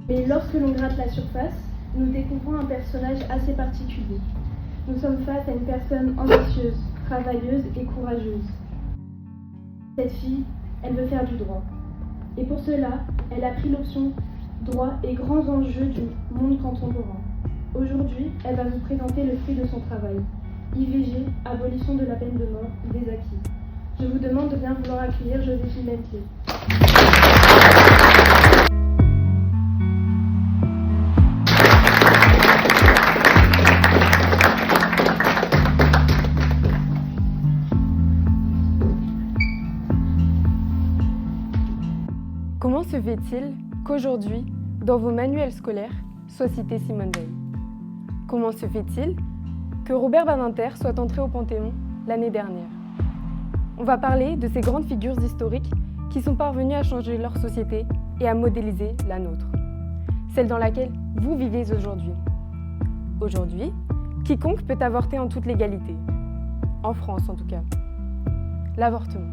Mais lorsque l'on gratte la surface, nous découvrons un personnage assez particulier. Nous sommes face à une personne ambitieuse, travailleuse et courageuse. Cette fille, elle veut faire du droit. Et pour cela, elle a pris l'option droit et grands enjeux du monde contemporain. Aujourd'hui, elle va vous présenter le fruit de son travail. IVG, abolition de la peine de mort, des acquis. Je vous demande de bien vouloir accueillir Joséphine Bentley. Comment se fait-il qu'aujourd'hui, dans vos manuels scolaires, soit citée Simone Veil? Comment se fait-il que Robert Badinter soit entré au Panthéon l'année dernière? On va parler de ces grandes figures historiques qui sont parvenues à changer leur société et à modéliser la nôtre, celle dans laquelle vous vivez aujourd'hui. Aujourd'hui, quiconque peut avorter en toute légalité, en France en tout cas. L'avortement,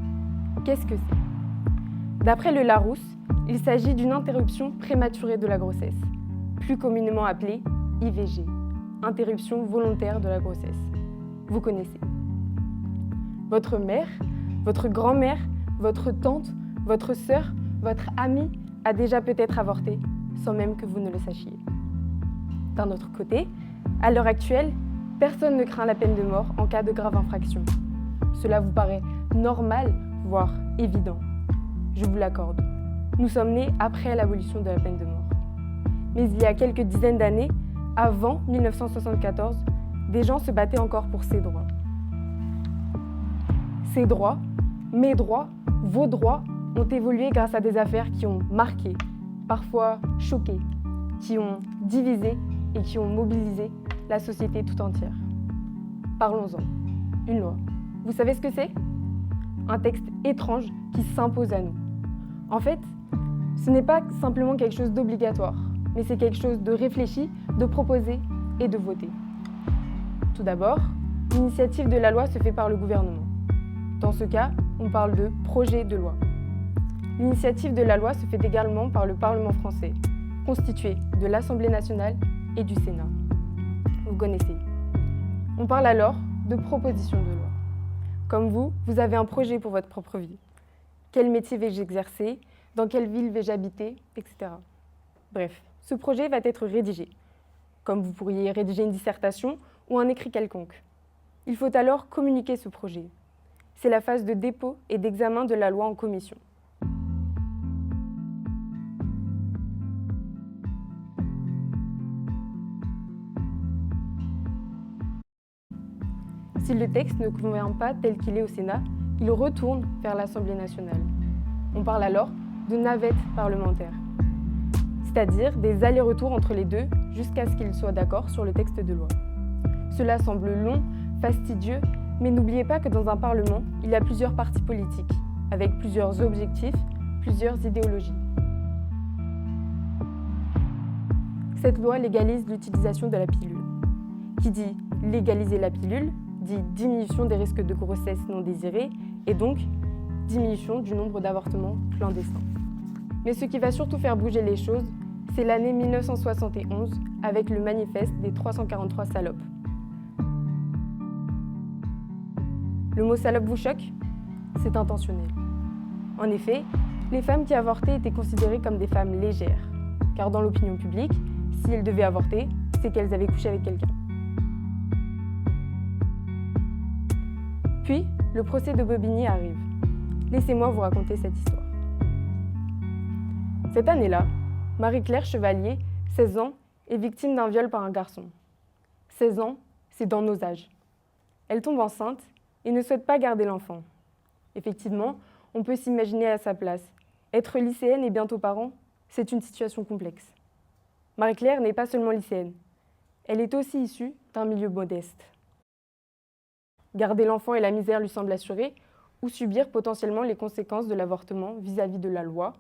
qu'est-ce que c'est? D'après le Larousse, il s'agit d'une interruption prématurée de la grossesse, plus communément appelée IVG, interruption volontaire de la grossesse. Vous connaissez. Votre mère, votre grand-mère, votre tante, votre sœur, votre amie a déjà peut-être avorté, sans même que vous ne le sachiez. D'un autre côté, à l'heure actuelle, personne ne craint la peine de mort en cas de grave infraction. Cela vous paraît normal, voire évident. Je vous l'accorde. Nous sommes nés après l'abolition de la peine de mort. Mais il y a quelques dizaines d'années, avant 1974, des gens se battaient encore pour ces droits. Ces droits, mes droits, vos droits, ont évolué grâce à des affaires qui ont marqué, parfois choqué, qui ont divisé et qui ont mobilisé la société tout entière. Parlons-en. Une loi. Vous savez ce que c'est? Un texte étrange qui s'impose à nous. En fait, ce n'est pas simplement quelque chose d'obligatoire, mais c'est quelque chose de réfléchi, de proposé et de voté. Tout d'abord, l'initiative de la loi se fait par le gouvernement. Dans ce cas, on parle de projet de loi. L'initiative de la loi se fait également par le Parlement français, constitué de l'Assemblée nationale et du Sénat. Vous connaissez. On parle alors de proposition de loi. Comme vous avez un projet pour votre propre vie. Quel métier vais-je exercer? Dans quelle ville vais-je habiter? Etc. Bref, ce projet va être rédigé, comme vous pourriez rédiger une dissertation ou un écrit quelconque. Il faut alors communiquer ce projet. C'est la phase de dépôt et d'examen de la loi en commission. Si le texte ne convient pas tel qu'il est au Sénat, il retourne vers l'Assemblée nationale. On parle alors de navette parlementaire, c'est-à-dire des allers-retours entre les deux jusqu'à ce qu'ils soient d'accord sur le texte de loi. Cela semble long, fastidieux, mais n'oubliez pas que dans un Parlement, il y a plusieurs partis politiques, avec plusieurs objectifs, plusieurs idéologies. Cette loi légalise l'utilisation de la pilule. Qui dit légaliser la pilule, dit diminution des risques de grossesse non désirée et donc diminution du nombre d'avortements clandestins. Mais ce qui va surtout faire bouger les choses, c'est l'année 1971 avec le manifeste des 343 salopes. Le mot salope vous choque? C'est intentionnel. En effet, les femmes qui avortaient étaient considérées comme des femmes légères, car dans l'opinion publique, si elles devaient avorter, c'est qu'elles avaient couché avec quelqu'un. Puis, le procès de Bobigny arrive. Laissez-moi vous raconter cette histoire. Cette année-là, Marie-Claire Chevalier, 16 ans, est victime d'un viol par un garçon. 16 ans, c'est dans nos âges. Elle tombe enceinte et ne souhaite pas garder l'enfant. Effectivement, on peut s'imaginer à sa place. Être lycéenne et bientôt parent, c'est une situation complexe. Marie-Claire n'est pas seulement lycéenne. Elle est aussi issue d'un milieu modeste. Garder l'enfant et la misère lui semblent assurées, ou subir potentiellement les conséquences de l'avortement vis-à-vis de la loi,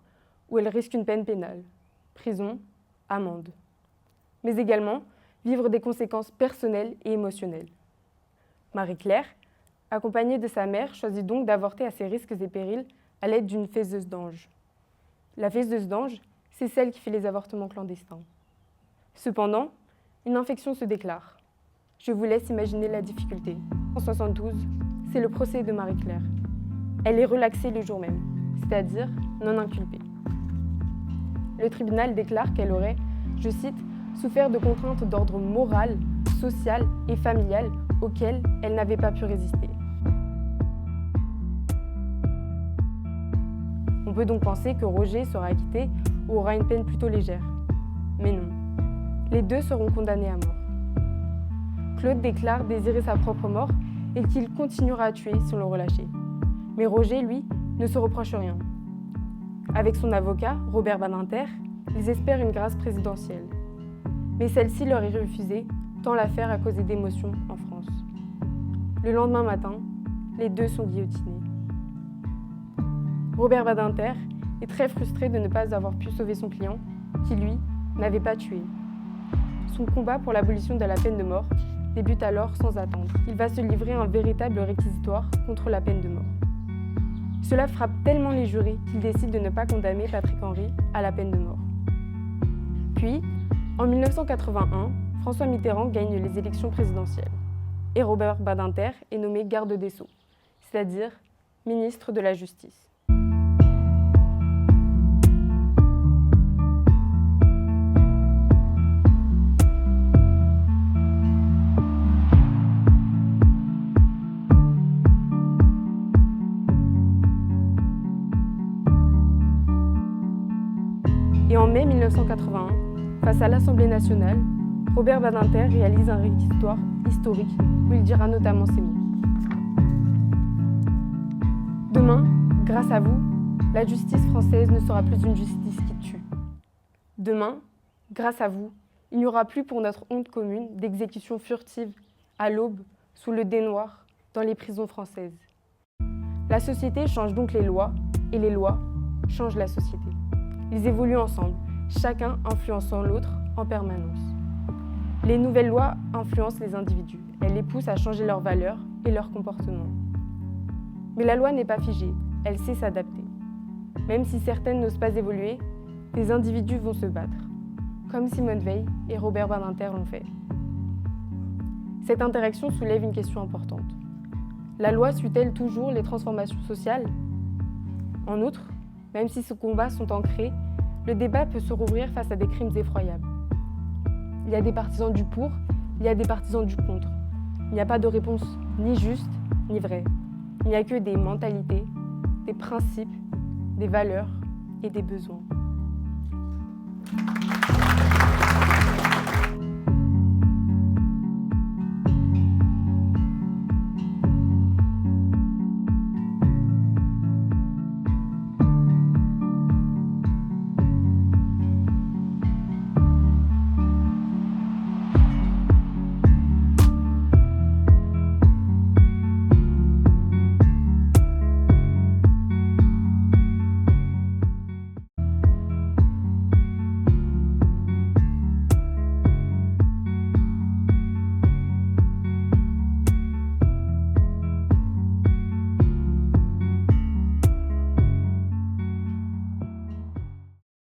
où elle risque une peine pénale, prison, amende. Mais également vivre des conséquences personnelles et émotionnelles. Marie-Claire, accompagnée de sa mère, choisit donc d'avorter à ses risques et périls à l'aide d'une faiseuse d'ange. La faiseuse d'ange, c'est celle qui fait les avortements clandestins. Cependant, une infection se déclare. Je vous laisse imaginer la difficulté. En 1972, c'est le procès de Marie-Claire. Elle est relaxée le jour même, c'est-à-dire non inculpée. Le tribunal déclare qu'elle aurait, je cite, souffert de contraintes d'ordre moral, social et familial auxquelles elle n'avait pas pu résister. On peut donc penser que Roger sera acquitté ou aura une peine plutôt légère. Mais non, les deux seront condamnés à mort. Claude déclare désirer sa propre mort et qu'il continuera à tuer si on le relâchait. Mais Roger, lui, ne se reproche rien. Avec son avocat, Robert Badinter, ils espèrent une grâce présidentielle. Mais celle-ci leur est refusée, tant l'affaire a causé d'émotion en France. Le lendemain matin, les deux sont guillotinés. Robert Badinter est très frustré de ne pas avoir pu sauver son client, qui lui, n'avait pas tué. Son combat pour l'abolition de la peine de mort débute alors sans attendre. Il va se livrer à un véritable réquisitoire contre la peine de mort. Cela frappe tellement les jurés qu'ils décident de ne pas condamner Patrick Henry à la peine de mort. Puis, en 1981, François Mitterrand gagne les élections présidentielles et Robert Badinter est nommé garde des Sceaux, c'est-à-dire ministre de la Justice. Et en mai 1981, face à l'Assemblée nationale, Robert Badinter réalise un réquisitoire historique où il dira notamment ces mots. Demain, grâce à vous, la justice française ne sera plus une justice qui tue. Demain, grâce à vous, il n'y aura plus pour notre honte commune d'exécutions furtives à l'aube, sous le dé noir, dans les prisons françaises. La société change donc les lois, et les lois changent la société. Ils évoluent ensemble, chacun influençant l'autre en permanence. Les nouvelles lois influencent les individus. Elles les poussent à changer leurs valeurs et leurs comportements. Mais la loi n'est pas figée, elle sait s'adapter. Même si certaines n'osent pas évoluer, des individus vont se battre, comme Simone Veil et Robert Badinter l'ont fait. Cette interaction soulève une question importante. La loi suit-elle toujours les transformations sociales ? En outre, même si ces combats sont ancrés, le débat peut se rouvrir face à des crimes effroyables. Il y a des partisans du pour, il y a des partisans du contre. Il n'y a pas de réponse ni juste ni vraie. Il n'y a que des mentalités, des principes, des valeurs et des besoins.